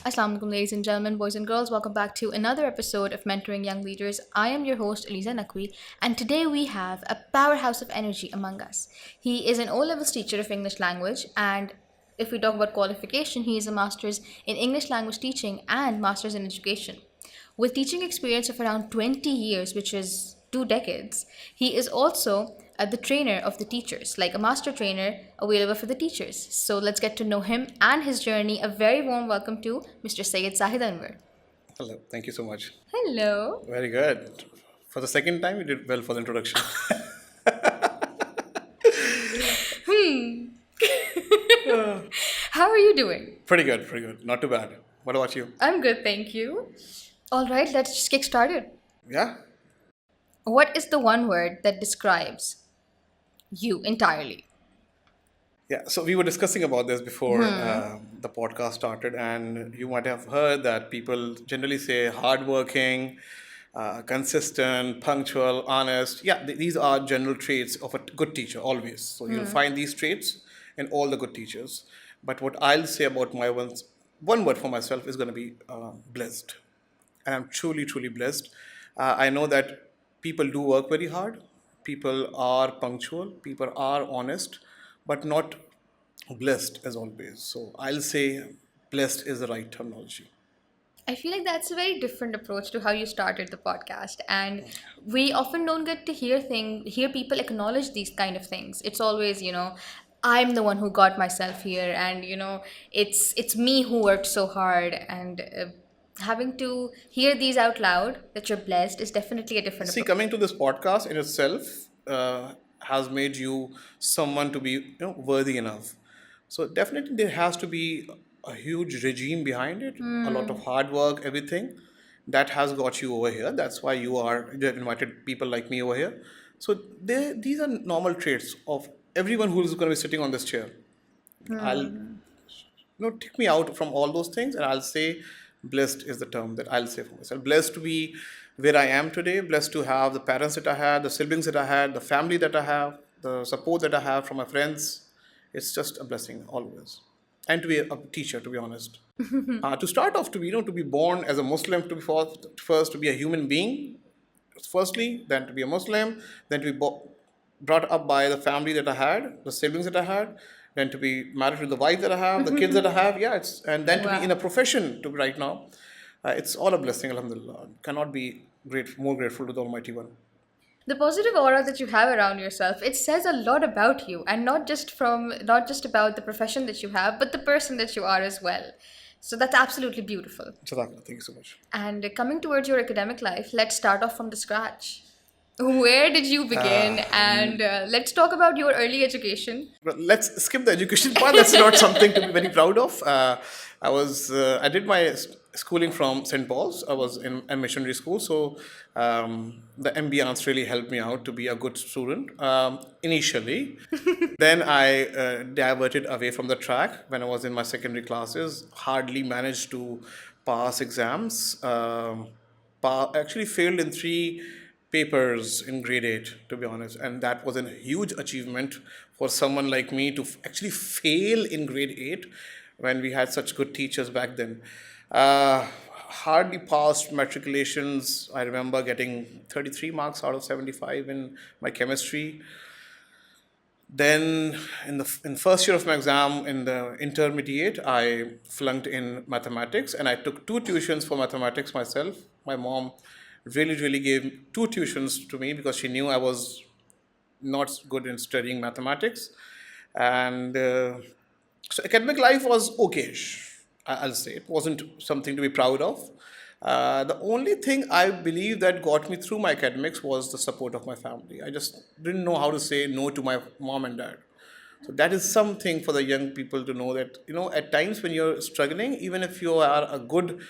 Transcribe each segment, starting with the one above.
Assalamu alaikum, ladies and gentlemen, boys and girls. Welcome back to another episode of Mentoring Young Leaders. I am your host, Aliza Naqvi, and today we have a powerhouse of energy among us. He is an O-levels teacher of English language, and if we talk about qualification, he is a master's in English language teaching and master's in education. With teaching experience of around 20 years, which is 2 decades, he is also the trainer of the teachers, like a master trainer available for the teachers. So let's get to know him and his journey. A very warm welcome to Mr. Syed Zahid Anwer. Hello, thank you so much. Hello. Very good. For the second time, you did well for the introduction. How are you doing? Pretty good. Not too bad. What about you? I'm good, thank you. All right, let's just kick started. Yeah? What is the one word that describes you entirely? Yeah, so we were discussing about this before the podcast started, and you might have heard that people generally say hardworking, consistent, punctual, honest. Yeah, these are general traits of a good teacher, always. So you'll find these traits in all the good teachers. But what I'll say about my one word for myself is going to be blessed. And I'm truly blessed. I know that people do work very hard. People are punctual. People are honest, but not blessed as always. So I'll say blessed is the right terminology. I feel like that's a very different approach to how you started the podcast, and we often don't get to hear people acknowledge these kind of things. It's always, I'm the one who got myself here, and it's me who worked so hard, and having to hear these out loud that you're blessed is definitely a different See, approach. coming to this podcast in itself has made you someone to be worthy enough. So definitely there has to be a huge regime behind it, a lot of hard work, everything that has got you over here. That's why you have invited people like me over here. So these are normal traits of everyone who is going to be sitting on this chair. I'll take me out from all those things, and I'll say blessed is the term that I'll say for myself. Blessed to be where I am today, blessed to have the parents that I had, the siblings that I had, the family that I have, the support that I have from my friends. It's just a blessing always. And to be a teacher, to be honest. To start off, to be born as a Muslim, to be first to be a human being, firstly, then to be a Muslim, then to be brought up by the family that I had, the siblings that I had, then to be married to the wife that I have, the kids that I have, and then to be in a profession to be right now. It's all a blessing, alhamdulillah. Cannot be more grateful to the Almighty One. The positive aura that you have around yourself, it says a lot about you, and not just about the profession that you have, but the person that you are as well. So that's absolutely beautiful. Jazakallah, thank you so much. And coming towards your academic life, let's start off from the scratch. Where did you begin? And let's talk about your early education. But let's skip the education part. That's not something to be very proud of. I did my schooling from St. Paul's. I was in a missionary school, so the ambience really helped me out to be a good student initially. Then I diverted away from the track when I was in my secondary classes. Hardly managed to pass exams. Actually failed in 3 papers in grade 8, to be honest, and that was a huge achievement for someone like me to actually fail in grade 8 when we had such good teachers back then. Hardly passed matriculations. I remember getting 33 marks out of 75 in my chemistry. Then in first year of my exam in the intermediate, I flunked in mathematics, and I took 2 tuitions for mathematics myself. My mom really gave 2 tuitions to me because she knew I was not good in studying mathematics. And so academic life was okay-ish, I'll say. It wasn't something to be proud of. The only thing I believe that got me through my academics was the support of my family. I just didn't know how to say no to my mom and dad. So that is something for the young people to know that, at times when you're struggling, even if you are a good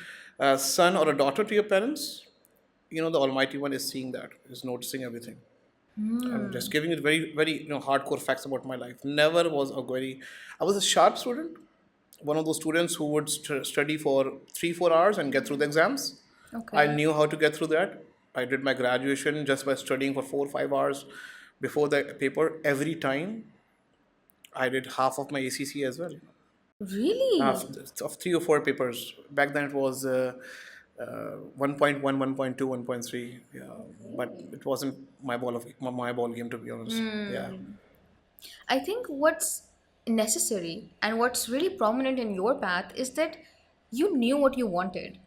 son or a daughter to your parents, the Almighty One is seeing that, is noticing everything. I'm just giving it very hardcore facts about my life. Never was I was a sharp student, one of those students who would study for 3-4 hours and get through the exams. Okay. I knew how to get through that. I did my graduation just by studying for 4-5 hours before the paper every time. I did half of my ACC as well. Really? of 3 or 4 papers. Back then it was 1.1, 1.2, 1.3. Yeah, but it wasn't my ball game, to be honest. Yeah. I think what's necessary and what's really prominent in your path is that you knew what you wanted,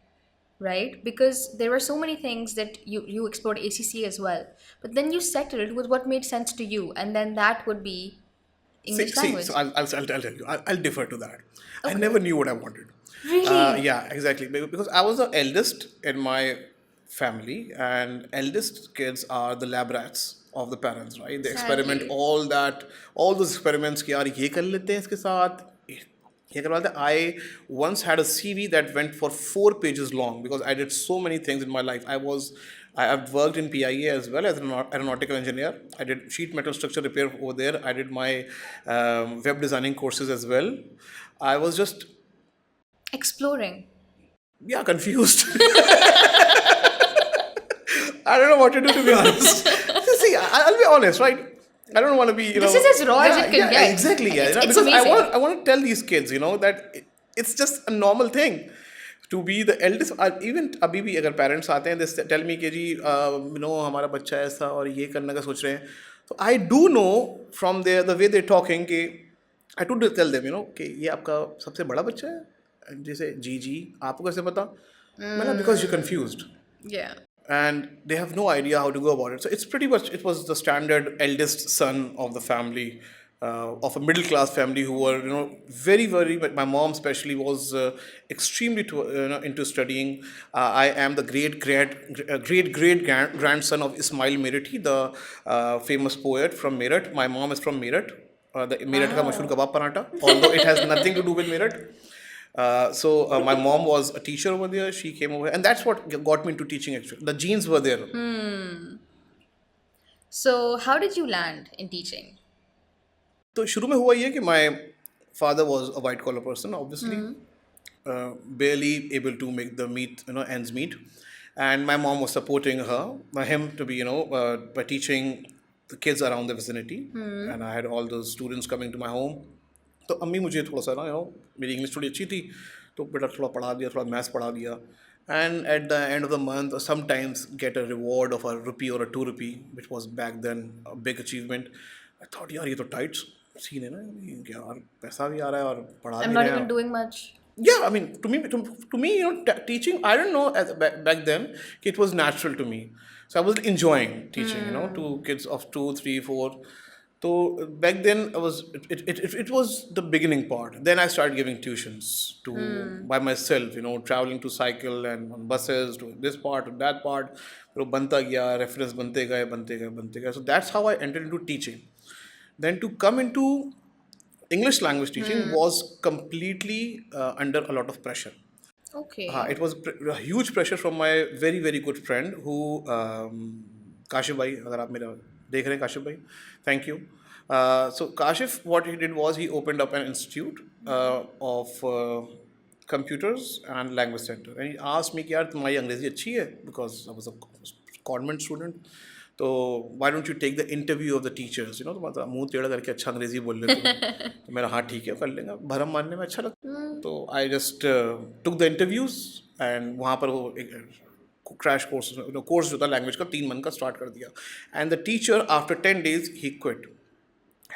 right? Because there were so many things that you explored ACC as well, but then you settled with what made sense to you, and then that would be English So language. I'll tell you. I'll defer to that. I Okay. never knew what I wanted. Really? Yeah, exactly. Because I was the eldest in my family, and eldest kids are the lab rats of the parents, right? They experiment Sadly. all those experiments. कि यार ये कर लेते हैं इसके साथ, ये करवा लेते हैं. I once had a CV that went for 4 pages long because I did so many things in my life. I've worked in PIA as well as an aeronautical engineer. I did sheet metal structure repair over there. I did my web designing courses as well. I was just, Exploring. yeah, confused. I don't know what to do, to be honest. See, I'll be honest, right? I don't want to be, This is as raw as it can get. exactly, yeah. It's Because amazing. I want to tell these kids, that it's just a normal thing to be the eldest. Even अभी भी अगर parents आते हैं, they tell me कि जी, हमारा बच्चा ऐसा और ये करने का सोच रहे हैं. So I do know from the way they're talking कि I do tell them, कि ये आपका सबसे बड़ा बच्चा है, जैसे जी आपको कैसे पता? मैंने, because you're confused. Yeah. And they have no idea how to go about it. So it's pretty much, it was the standard eldest son of the family, of a middle class family who were, very, very, my mom especially was extremely into studying. I am the great grandson of 𝗵𝗲𝗂𝗶𝗴 the famous poet from Meerut. My mom is from Meerut, the Meerut ka mashhoor kebab paratha, although it has nothing to do with Meerut. So my mom was a teacher over there. She came over, and that's what got me into teaching. Actually, the genes were there. So, how did you land in teaching? तो शुरू में हुआ ये कि my father was a white collar person, obviously, barely able to make the ends meet, and my mom was supporting him to be, by teaching the kids around the vicinity, and I had all those students coming to my home. तो अम्मी मुझे थोड़ा सा मेरी English थोड़ी अच्छी थी, तो बेटा थोड़ा पढ़ा दिया, थोड़ा मैथ्स पढ़ा दिया, and at the end of the month sometimes get a reward of a rupee or a 2 rupee, which was back then a big achievement. I thought यार ये तो टाइट सीन है ना, कि यार पैसा भी आ रहा है और पढ़ा I'm भी not रहे even हैं. doing much. Yeah, I mean, to me, teaching, I don't know, back then, it was natural to me. So I was enjoying teaching, to kids of 2, 3, 4. So back then, it was the beginning part. Then I started giving tuitions by myself, traveling to cycle and on buses to this part or that part. Banta gaya, reference bante gaye. So that's how I entered into teaching. Then to come into English language teaching was completely under a lot of pressure. Okay. It was a huge pressure from my very, very good friend who, Kashif भाई, अगर आप मेरा देख रहे हैं काशिफ भाई, thank you. So Kashif, what he did was he opened up an institute of computers and language center, and he asked me कि यार तुम्हारी अंग्रेजी अच्छी है, because I was a convent student. तो why don't you take the interview of the teachers, तो मतलब मुंह टेढ़ा करके अच्छा अंग्रेजी बोल लेते हो. तो मेरा हाँ ठीक है कर लेंगे, भरम मारने में अच्छा लगता. तो I just took the interviews, and वहाँ पर वो क्रैश कोर्स जो था लैंग्वेज का 3 month का स्टार्ट कर दिया. And the teacher after 10 days he quit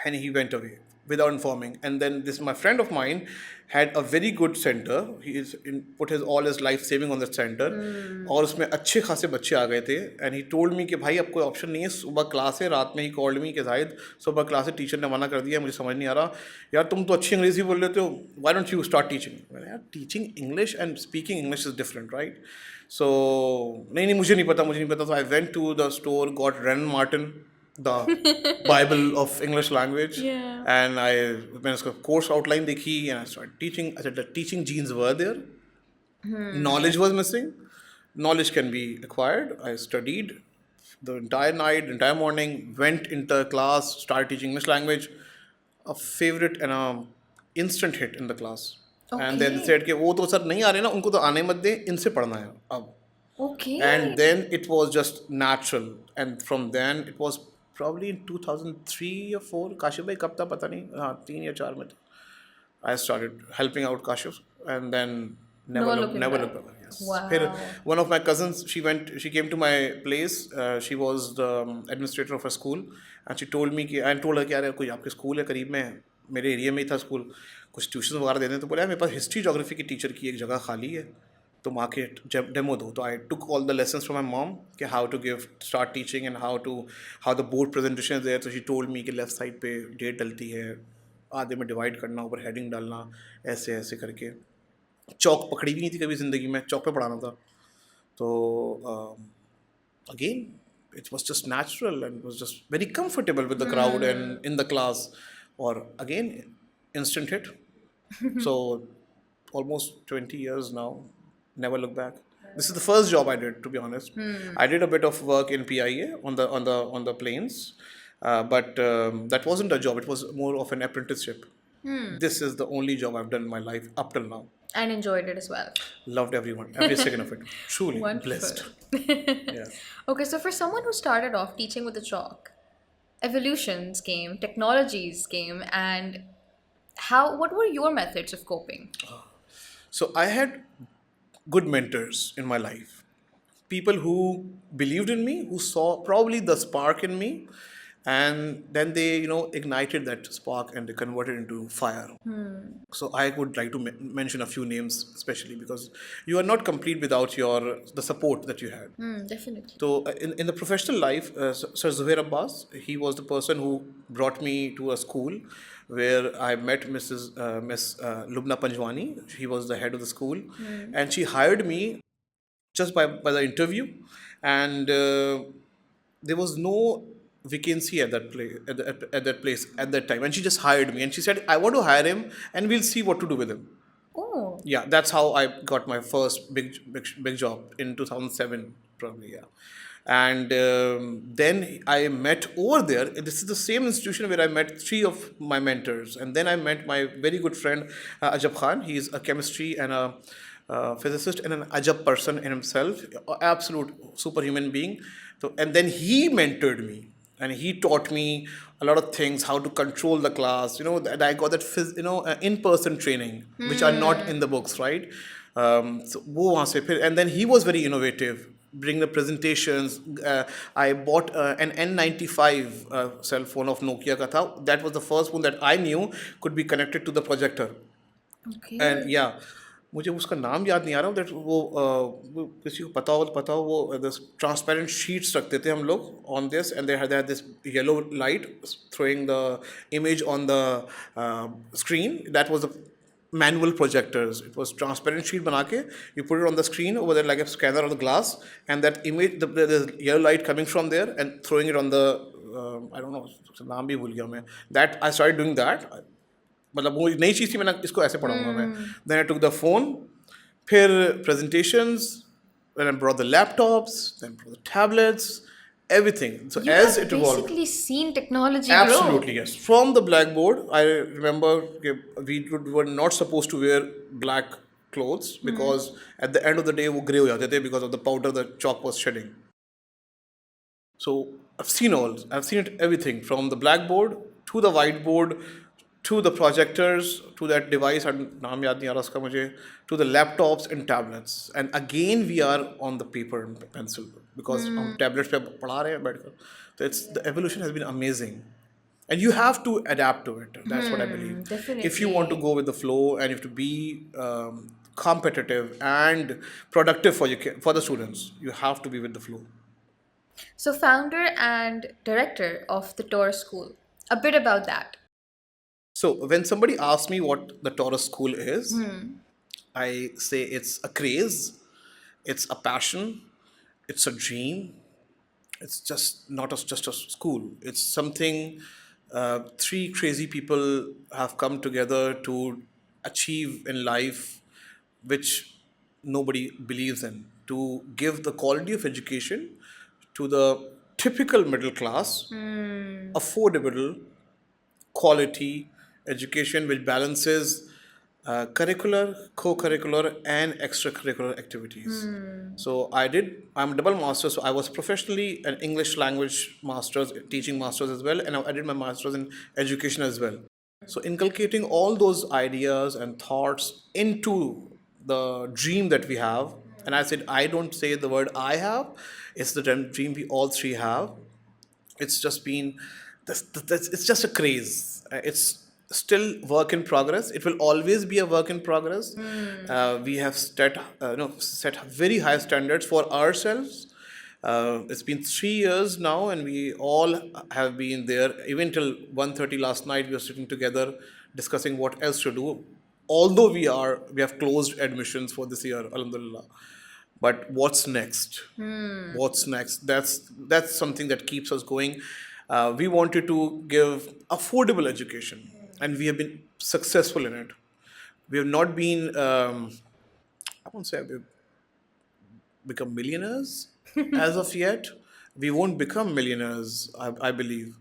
and he went away without informing. And then this my friend of mine had a very good center. He put all his life saving on that center. और उसमें अच्छे खासे बच्चे आ गए थे. And he told me कि भाई अब कोई ऑप्शन नहीं है, सुबह क्लास है. रात में ही कॉल्ड मी कि जाहिद सुबह क्लास है, टीचर ने मना कर दिया, मुझे समझ नहीं आ रहा. यार तुम तो अच्छी अंग्रेजी बोल लेते हो, why don't you start teaching? मैंने यार teaching English and speaking English is different, right? So नहीं मुझे नहीं पता. So I went to the store, got Ren Martin, the Bible of English language. Yeah. And मैंने उसका course outline देखी, and I started teaching. I said the teaching genes were there. Knowledge was missing. Knowledge can be acquired. I studied the entire night, the entire morning, went into class, started teaching English language. A favorite and a instant hit in the class. And then said कि वो तो sir नहीं आ रहे ना, उनको तो आने मत दे, इनसे पढ़ना है अब. Okay. And then it was just natural. And from then it was probably in 2003 or 4. Kashif भाई कब था पता नहीं, हाँ 3 या 4 में था. I started helping out Kashif, and then No looking never back. looked back. Yes. फिर Wow. one of my cousins, she came to my place. She was the administrator of a school, and she told me कि and told her कि यार कोई आपके school है करीब में, मेरे एरिया में ही था स्कूल, कुछ ट्यूशन वगैरह देने, तो बोला यार मेरे पास हिस्ट्री जोग्राफी की टीचर की एक जगह खाली है, तुम आके डेमो दो. तो I took all the lessons from my mom कि how to give start teaching and how the board presentation is there. तो शी टोल्ड मी कि लेफ्ट साइड पे डेट डलती है, आधे में डिवाइड करना, ऊपर हेडिंग डालना, ऐसे ऐसे करके. चौक पकड़ी भी नहीं थी कभी ज़िंदगी में, चौक पे पढ़ाना था. तो again it was just natural and was just very comfortable with the crowd and in the class. Or again, instant hit. So almost 20 years now, never look back. This is the first job I did, to be honest. I did a bit of work in PIA on the planes, but that wasn't a job. It was more of an apprenticeship. This is the only job I've done in my life up till now. And enjoyed it as well. Loved every second of it. Truly blessed. Yeah. Okay, so for someone who started off teaching with the chalk, evolutions came, technologies came, and what were your methods of coping? So I had good mentors in my life. People who believed in me, who saw probably the spark in me, and then they, ignited that spark and they converted into fire. So I would like to mention a few names, especially because you are not complete without the support that you had. Definitely. So in the professional life, Sir Zuhair Abbas, he was the person who brought me to a school where I met Miss Lubna Panjwani. She was the head of the school, and she hired me just by the interview, and there was no vacancy at that place at that time, and she just hired me, and she said, I want to hire him and we'll see what to do with him. Oh. Yeah, that's how I got my first big job in 2007 probably. Yeah. And then I met over there, this is the same institution where I met 3 of my mentors, and then I met my very good friend Ajab Khan. He is a chemistry and a physicist and an ajab person in himself, absolute superhuman being. So, and then he mentored me and he taught me a lot of things, how to control the class. That I got that in-person training, which are not in the books, right? So wo wahan se phir, and then he was very innovative, bring the presentations. I bought an N95 cell phone of Nokia ka tha. That was the first one that I knew could be connected to the projector. Okay. And yeah, मुझे उसका नाम याद नहीं आ रहा. That वो किसी को पता हो वो ट्रांसपेरेंट शीट्स रखते थे हम लोग on this, and they had this yellow light throwing the image on the screen. That was the manual projectors. It was transparent sheet bana ke, you put it on the screen over there like a scanner on the glass, and that image, the yellow light coming from there and throwing it on the I don't know, naam bhi bhul gaya main. That I started doing that. मतलब वो नई चीज़ थी, मैंने इसको ऐसे पढ़ाऊंगा मैं. Then I took the phone, फिर presentations, then I brought the laptops, then brought the tablets, everything. So you as have it evolved, basically seen technology absolutely grow. yes. From the blackboard, I remember we were not supposed to wear black clothes because at the end of the day वो grey हो जाते थे because of the powder the chalk was shedding. So I've seen it everything from the blackboard to the whiteboard, to the projectors, to that device, naam yaad nahi aa raha uska mujhe, to the laptops and tablets. And again we are on the paper and pencil because hum tablets pe padha rahe hain baith kar. So the evolution has been amazing, and you have to adapt to it. That's what I believe. Definitely. If you want to go with the flow and you have to be competitive and productive for the students, you have to be with the flow. So founder and director of the Taurus School, a bit about that. So when somebody asks me what the Taurus School is, I say it's a craze, it's a passion, it's a dream. It's just not just a school. It's something 3 crazy people have come together to achieve in life, which nobody believes in. To give the quality of education to the typical middle class, affordable, quality education which balances curricular, co-curricular and extracurricular activities. So I'm a double master, so I was professionally an English language master's, teaching master's as well, and I did my master's in education as well. So inculcating all those ideas and thoughts into the dream that we have. And I said, I don't say the word I have, it's the dream we all three have. It's just been, it's just a craze. It's still work in progress. It will always be a work in progress. We have set very high standards for ourselves. It's been 3 years now, and we all have been there. Even till 1:30 last night, we were sitting together discussing what else to do. Although we have closed admissions for this year, alhamdulillah. But what's next? What's next? That's something that keeps us going. We wanted to give affordable education, and we have been successful in it. We have not been, I won't say we've become millionaires as of yet. We won't become millionaires, I believe,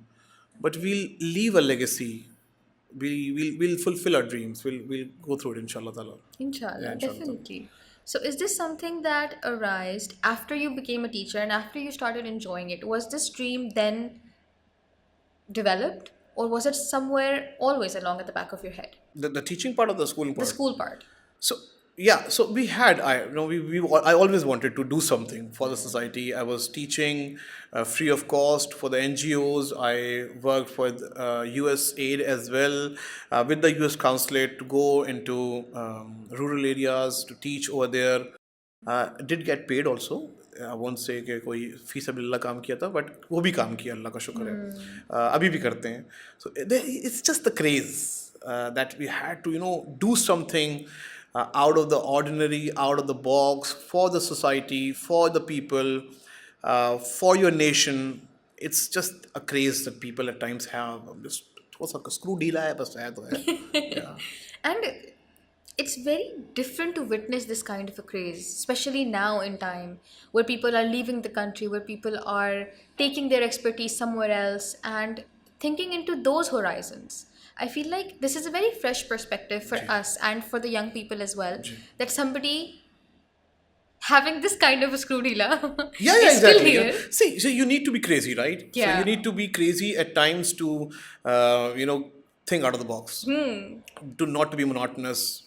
but we'll leave a legacy. We'll fulfill our dreams. We'll go through it, inshallah ta'ala. Inshallah, Yeah, inshallah. definitely. So, is this something that arose after you became a teacher and after you started enjoying it? Was this dream then developed, or was it somewhere always along at the back of your head? The teaching part of the schooling The part. school part. So yeah, so we had I always wanted to do something for the society. I was teaching free of cost for the NGOs. I worked for USAID as well, with the US consulate to go into rural areas to teach over there. Did get paid also. I won't say कि कोई फ़ीसबिल्लाह काम किया था, but वो भी काम किया, अल्लाह का शुक्र है. अभी भी करते हैं. So it's just the craze that we had to do something out of the ordinary, out of the box, for the society, for the people, for your nation. It's just a craze that people at times have. Just थोड़ा सा screw ढीला है, बस है तो है. Yeah. And it's very different to witness this kind of a craze, especially now in time where people are leaving the country, where people are taking their expertise somewhere else and thinking into those horizons. I feel like this is a very fresh perspective for us and for the young people as well, that somebody having this kind of a screwdila Yeah, is still exactly. here. See, so you need to be crazy, right? Yeah. So you need to be crazy at times to, think out of the box, to not to be monotonous.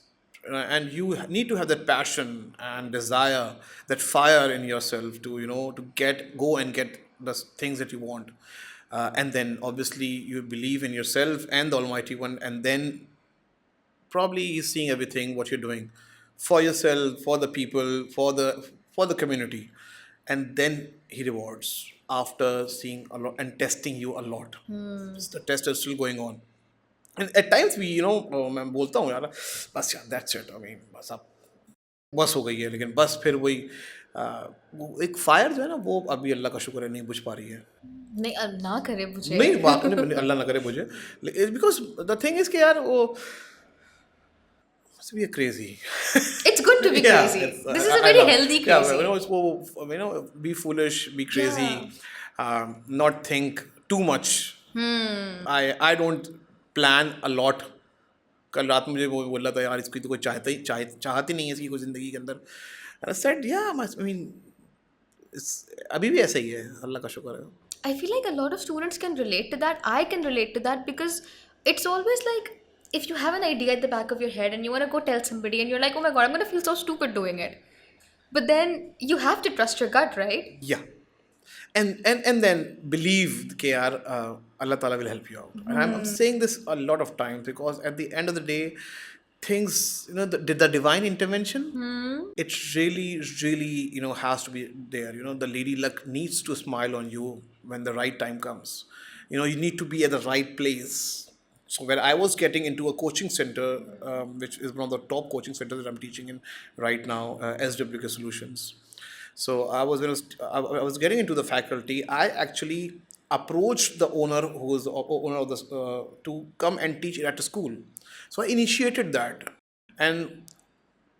And you need to have that passion and desire, that fire in yourself to, go and get the things that you want. And then obviously you believe in yourself and the Almighty One, and then probably He's seeing everything what you're doing for yourself, for the people, for the community, and then He rewards after seeing a lot and testing you a lot. The test is still going on. And at times we, मैं बोलता हूँ यार, बस यार, that's it. I mean, बस हो गई है, लेकिन बस फिर वही एक फायर जो है ना, वो अभी अल्लाह का शुक्र है नहीं बुझ पा रही है. नहीं, ना करे मुझे. नहीं, बात नहीं, अल्लाह ना करे बुझे. Because the thing is कि यार वो must be crazy. It's good to be crazy. This is a very healthy crazy. Yeah, be foolish, be crazy, not think too much. I don't plan a lot. कल रात मुझे वो बोल रहा था यार, इसकी तो कोई चाहती नहीं है इसकी कोई ज़िंदगी के अंदर. And I said, yeah, I mean, अभी भी ऐसा ही है, अल्लाह का शुक्र है. I feel like a lot of students can relate to that. I can relate to that because it's always like, if you have an idea at the back of your head and you want to go tell somebody and you're like, oh my God, I'm going to feel so stupid doing it. But then you have to trust your gut, right? Yeah. And then believe that Allah Ta'ala will help you out. And I'm saying this a lot of times because at the end of the day, things, the divine intervention, it really, really, has to be there. The lady luck needs to smile on you when the right time comes. You need to be at the right place. So when I was getting into a coaching center, which is one of the top coaching centers that I'm teaching in right now, SWK Solutions. So I was getting into the faculty. I actually approached the owner, who was the owner of this, to come and teach at a school. So I initiated that, and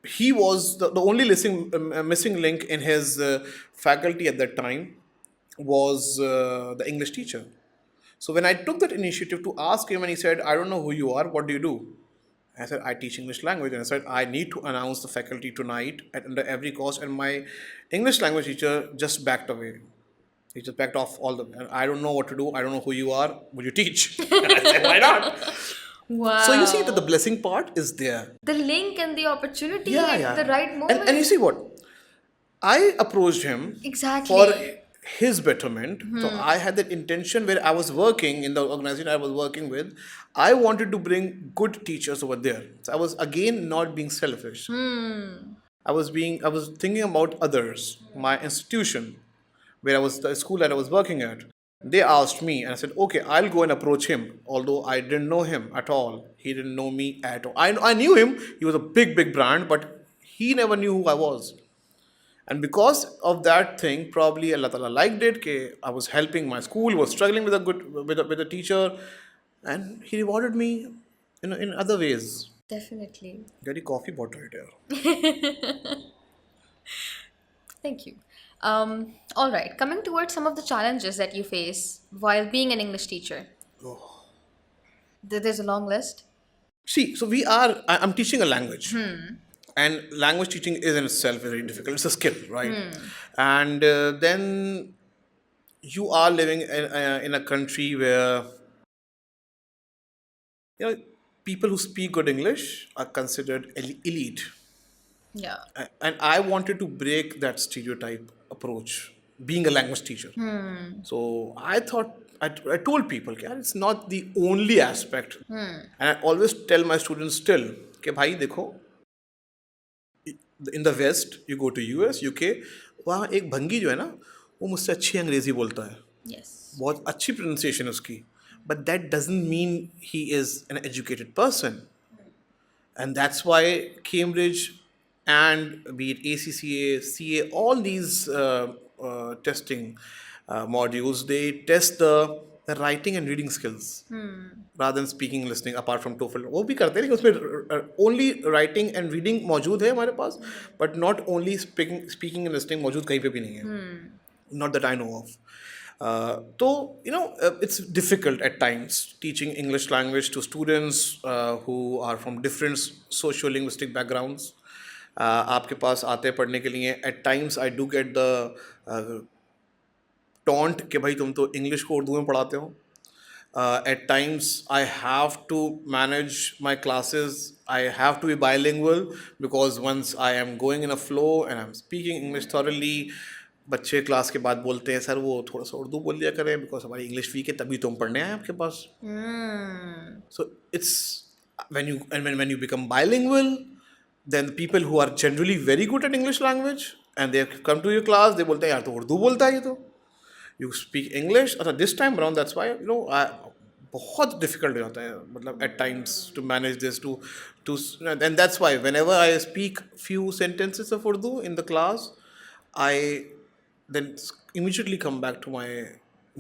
he was the only missing link in his faculty at that time was the English teacher. So when I took that initiative to ask him, and he said, I don't know who you are, what do you do? I said, I teach English language. And I said, I need to announce the faculty tonight at under every cost. And my English language teacher just backed away. He just backed off all the, I don't know what to do. I don't know who you are. Would you teach? And I said, why not? So you see that the Wow. blessing part is there. The link and the opportunity Yeah, at the yeah. right And you moment. see what? I approached him for Exactly. his betterment. So I had that intention where I was working in the organization I was working with. I wanted to bring good teachers over there. So I was again not being selfish. I was thinking about others, my institution, where I was the school that I was working at. They asked me, and I said, "Okay, I'll go and approach him." Although I didn't know him at all, he didn't know me at all. I knew him; he was a big, big brand, but he never knew who I was. And because of that thing, probably Allah Ta'ala liked it. Ke I was helping my school, was struggling with a good with a teacher, and He rewarded me, in other ways. Definitely. Get coffee bottle right here. Thank you. All right. Coming towards some of the challenges that you face while being an English teacher. There's a long list. See, so I'm teaching a language. And language teaching is in itself very difficult. It's a skill, right? And then you are living in a country where, you know, people who speak good English are considered elite. Yeah. And I wanted to break that stereotype approach, being a language teacher. So I thought, I told people, "Yaar, it's not the only aspect." And I always tell my students still, "Ke bhai, dekho, in the West, you go to US, UK, वहाँ एक भंगी जो है ना, वो मुझसे अच्छी अंग्रेजी बोलता है, Yes. बहुत अच्छी प्रोनाउंसिएशन है उसकी, but that doesn't mean he is an educated person, and that's why Cambridge and be it ACCA, CA, all these testing modules, they test the writing and reading skills rather than speaking and listening. Apart from TOEFL, वो भी करते हैं, लेकिन उसमें only writing and reading मौजूद है हमारे पास, but not only speaking and listening मौजूद कहीं पे भी नहीं है, not that I know of. So it's difficult at times teaching English language to students who are from different socio-linguistic backgrounds. आपके पास आते हैं पढ़ने के लिए. At times I do get the taunt कि भाई तुम तो इंग्लिश को उर्दू में पढ़ाते हो. At times I have to manage my classes. I have to be bilingual because once I am going in a flow and I'm speaking English thoroughly, बच्चे class के बाद बोलते हैं, "सर वो थोड़ा सा उर्दू बोल लिया करें बिकॉज हमारी इंग्लिश वीक है, तभी तो हम पढ़ने आए आपके पास." So it's when you become bilingual, then people who are generally very good at English language and they come to your class, they बोलते हैं, "यार तो उर्दू बोलता है ये तो." You speak English. This time around, that's why बहुत difficult हो जाता है, मतलब at times to manage this to and that's why whenever I speak few sentences of Urdu in the class, I then immediately come back to my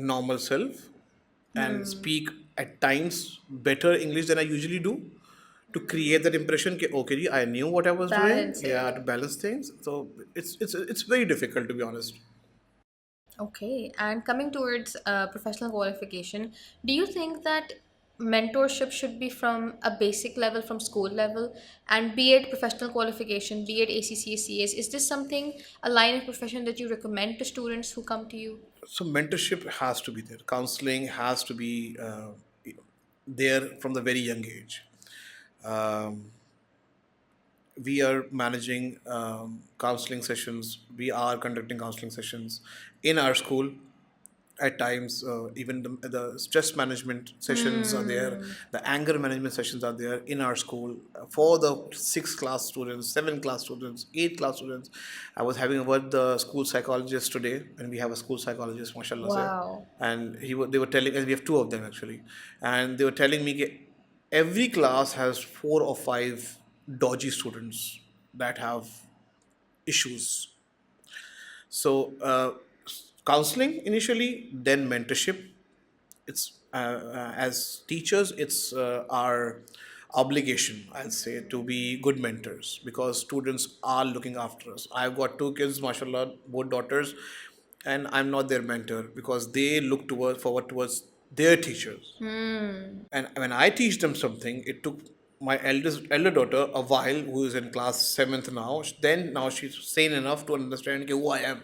normal self and speak at times better English than I usually do, to create that impression that okay, I knew what I was Balance doing. it. Yeah, to balance things. So it's very difficult, to be honest. Okay. And coming towards professional qualification, do you think that mentorship should be from a basic level, from school level, and be it professional qualification, be it ACCA, CAs, is this something, a line of profession that you recommend to students who come to you? So mentorship has to be there. Counseling has to be there from the very young age. We are managing counseling sessions. We are conducting counseling sessions in our school. At times, even the stress management sessions are there. The anger management sessions are there in our school for the 6th class students, 7th class students, 8th class students. I was having a word with the school psychologist today, and we have a school psychologist, mashallah. Wow. And they were telling us, we have 2 of them actually, and they were telling me that every class has 4 or 5 dodgy students that have issues. So counseling initially, then mentorship. It's as teachers, it's our obligation, I'll say, to be good mentors because students are looking after us. I've got 2 kids, mashallah, both daughters, and I'm not their mentor because they look forward towards their teachers. And when I teach them something, it took my elder daughter a while, who is in class 7th now. Then now she's sane enough to understand who I am.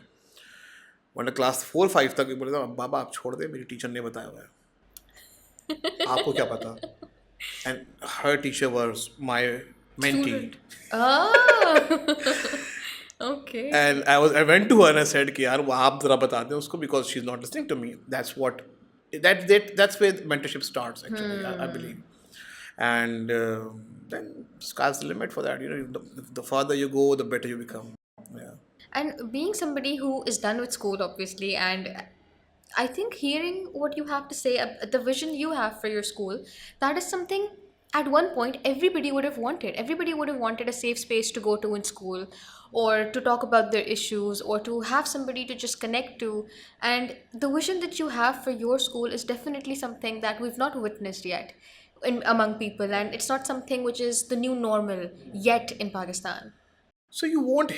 वरना class 4-5 तक बोले था, "बाबा आप छोड़ दे, मेरी teacher ने बताया हुआ है, आपको क्या पता." and her teacher was my mentee. Student. Oh. Okay. And I went to her and I said कि यार वो आप जरा बता दें उसको because she's not listening to me. That's where mentorship starts actually. I believe. And then sky's the limit for that. You know, the farther you go, the better you become. Yeah. And being somebody who is done with school, obviously, and I think hearing what you have to say, the vision you have for your school, that is something at one point everybody would have wanted. Everybody would have wanted a safe space to go to in school, or to talk about their issues, or to have somebody to just connect to. And the vision that you have for your school is definitely something that we've not witnessed yet among people, and it's not something which is the new normal yet in Pakistan. So you won't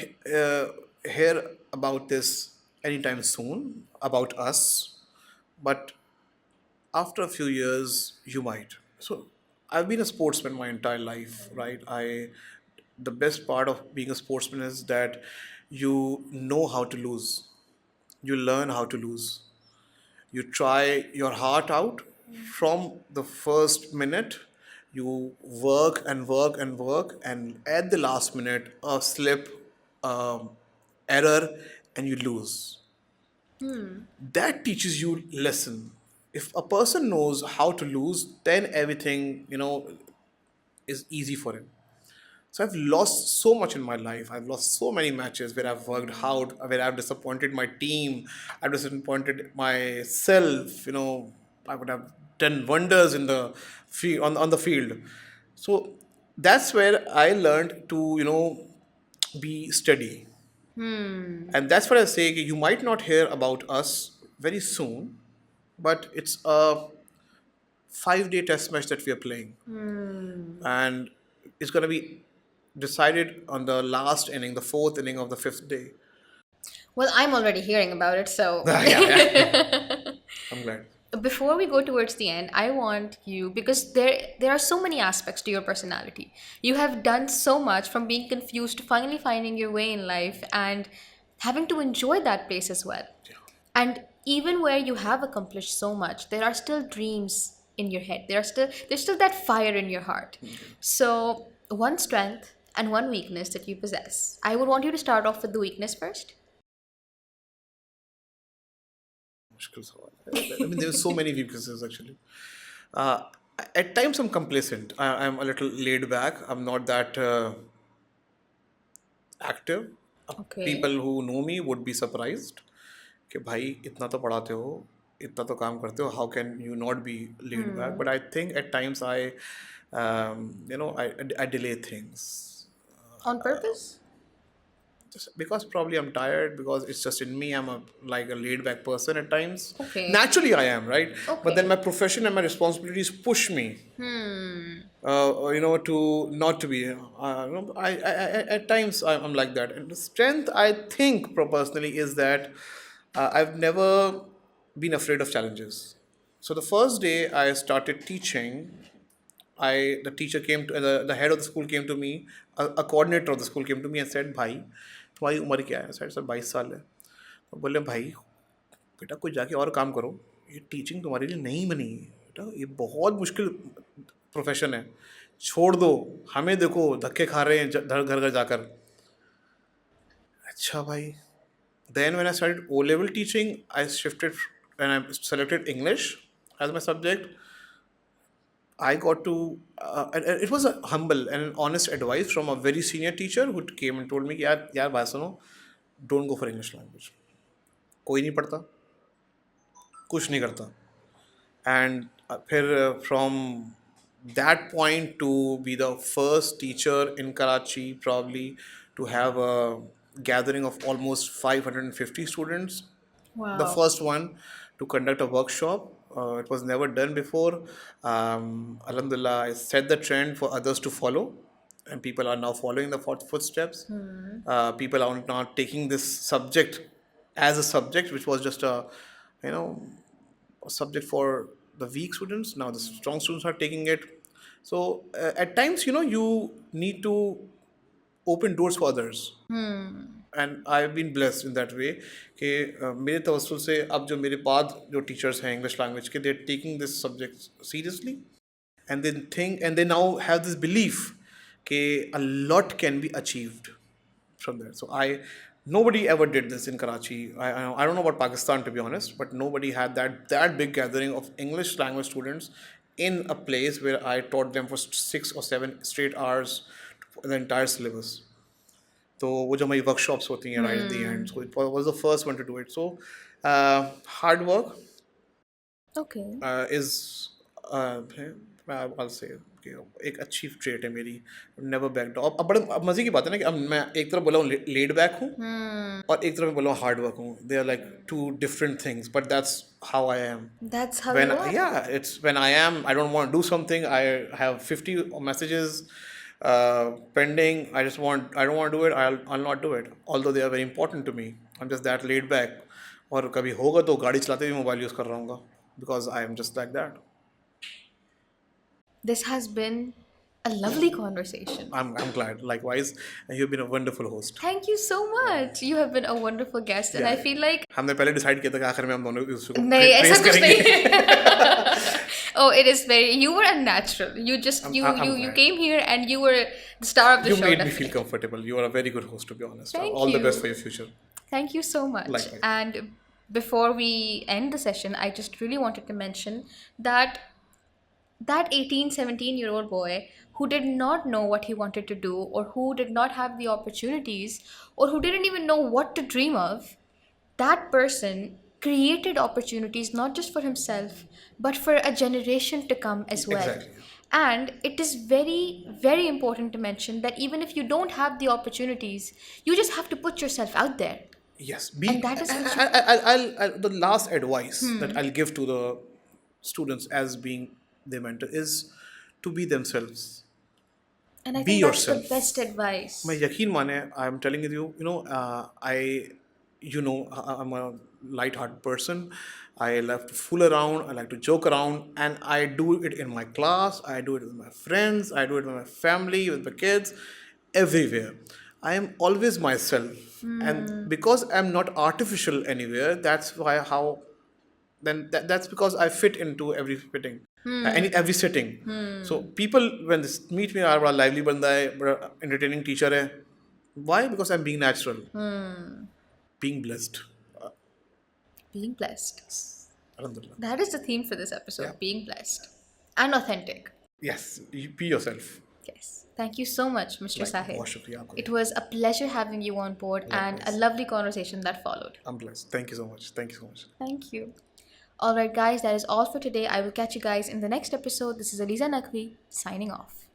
hear about this anytime soon about us, but after a few years you might. So I've been a sportsman my entire life, right? I The best part of being a sportsman is that you know how to lose. You learn how to lose. You try your heart out from the first minute. You work and work and work, and at the last minute, a slip, um, error, and you lose. That teaches you lesson. If a person knows how to lose, then everything is easy for him. So I've lost so much in my life. I've lost so many matches where I've worked hard, where I've disappointed my team, I've disappointed myself. I would have done wonders in the field, on the field. So that's where I learned to be steady, and that's what I say. You might not hear about us very soon, but it's a 5-day test match that we are playing, and it's going to be decided on the last inning, the fourth inning of the fifth day. Well, I'm already hearing about it, so Yeah. I'm glad. before we go towards the end, I want you, because there are so many aspects to your personality. You have done so much, from being confused to finally finding your way in life and having to enjoy that place as well. And even where you have accomplished so much, there are still dreams in your head. There's still that fire in your heart. So, one strength and one weakness that you possess. I would want you to start off with the weakness first. मुश्किल सवाल है. I mean, there's so many weaknesses actually. Uh, at times, I'm complacent. I'm a little laid back. I'm not that active. Okay. People who know me would be surprised कि भाई इतना तो पढ़ाते हो, इतना तो काम करते हो. How can you not be laid back? But I think at times I delay things. On purpose? Just because probably I'm tired, because it's just in me. I'm like a laid back person at times. Okay. Naturally I am, right? Okay. But then my profession and my responsibilities push me to not to be at times I'm like that. And the strength, I think, personally, is that I've never been afraid of challenges. So the first day I started teaching, the teacher came to the head of the school came to me, a coordinator of the school came to me and said, भाई तुम्हारी उम्र क्या है? Side sir 22 साल है. तो बोले भाई बेटा कुछ जाके और काम करो, ये टीचिंग तुम्हारे लिए नहीं बनी है बेटा, ये बहुत मुश्किल प्रोफेशन है, छोड़ दो, हमें देखो धक्के खा रहे हैं घर घर जाकर. अच्छा भाई. Then when I started O-level teaching, I shifted and I selected English as my subject. I got to, and it was a humble and an honest advice from a very senior teacher who came and told me, यार बात सुनो, don't go for English language. कोई नहीं पढ़ता, कुछ नहीं करता. And फिर from that point to be the first teacher in Karachi, probably to have a gathering of almost 550 students. Wow. The first one to conduct a workshop. It was never done before. Alhamdulillah, I set the trend for others to follow, and people are now following the footsteps. People are now taking this subject as a subject, which was just a subject for the weak students. Now the strong students are taking it. So at times, you need to open doors for others. And I've been blessed in that way कि मेरे तवस्सुल से अब जो मेरे बाद जो teachers हैं English language के, they're taking this subject seriously. and they now have this belief that a lot can be achieved from there. So nobody ever did this in Karachi. I don't know about Pakistan, to be honest, but nobody had that big gathering of English language students in a place where I taught them for 6 or 7 straight hours the entire syllabus. So वो जो हमारी workshops होती हैं right at the end. So it was the first one to do it. So hard work Okay. is I'll say एक अच्छी trait है मेरी. Never back down. अब बड़े अब मजे की बात है ना कि अब मैं एक तरफ बोला हूँ लेड बैक हूँ और एक तरफ बोला हूँ हार्ड वर्क हूँ. They are like two different things, but that's how I am. That's how When you are. yeah, it's when I don't want to do something. I have 50 messages pending. I don't want to do it. I'll not do it, although they are very important to me. I'm just that laid back. और कभी होगा तो गाड़ी चलाते हुए mobile use कर रहा हूँ, because I am just like that. This has been a lovely conversation. I'm glad. Likewise, and you've been a wonderful host. Thank you so much. You have been a wonderful guest, and I feel like हमने पहले decide किया था कि आखिर में हम दोनों उसको नहीं ऐसा praise कुछ करेंगे. नहीं. Oh, it is very. You were a natural. You just you glad. came here and you were the star of the You show. made me definitely. feel comfortable. You are a very good host, to be honest. Thank All the you. best for your future. Thank you so much. Likewise. And before we end the session, I just really wanted to mention that 18, 17-year-old boy who did not know what he wanted to do, or who did not have the opportunities, or who didn't even know what to dream of, that person created opportunities not just for himself, but for a generation to come as well. Exactly. And it is very, very important to mention that even if you don't have the opportunities, you just have to put yourself out there. Yes. And that is The last advice that I'll give to the students as being their mentor is to be themselves. And I Be think that's yourself. the best advice. मैं यकीन माने, I'm telling you, I'm a light-hearted person. I love to fool around. I like to joke around, and I do it in my class. I do it with my friends. I do it with my family, with my kids, everywhere. I am always myself, and because I'm not artificial anywhere, that's because I fit into every fitting. Every setting. So people, when they meet me, are बड़ा lively बंदा है, बड़ा entertaining teacher है. Why? Because I'm being natural. Being blessed. Being blessed. Alhamdulillah. That is the theme for this episode. Yeah. Being blessed and authentic. Yes, you be yourself. Yes. Thank you so much, Mr. Zahid. बहुत शुक्रिया आपका. It was a pleasure having you on board, and a lovely conversation that followed. I'm blessed. Thank you so much. Thank you so much. Thank you. Alright guys, that is all for today. I will catch you guys in the next episode. This is Aliza Naqvi signing off.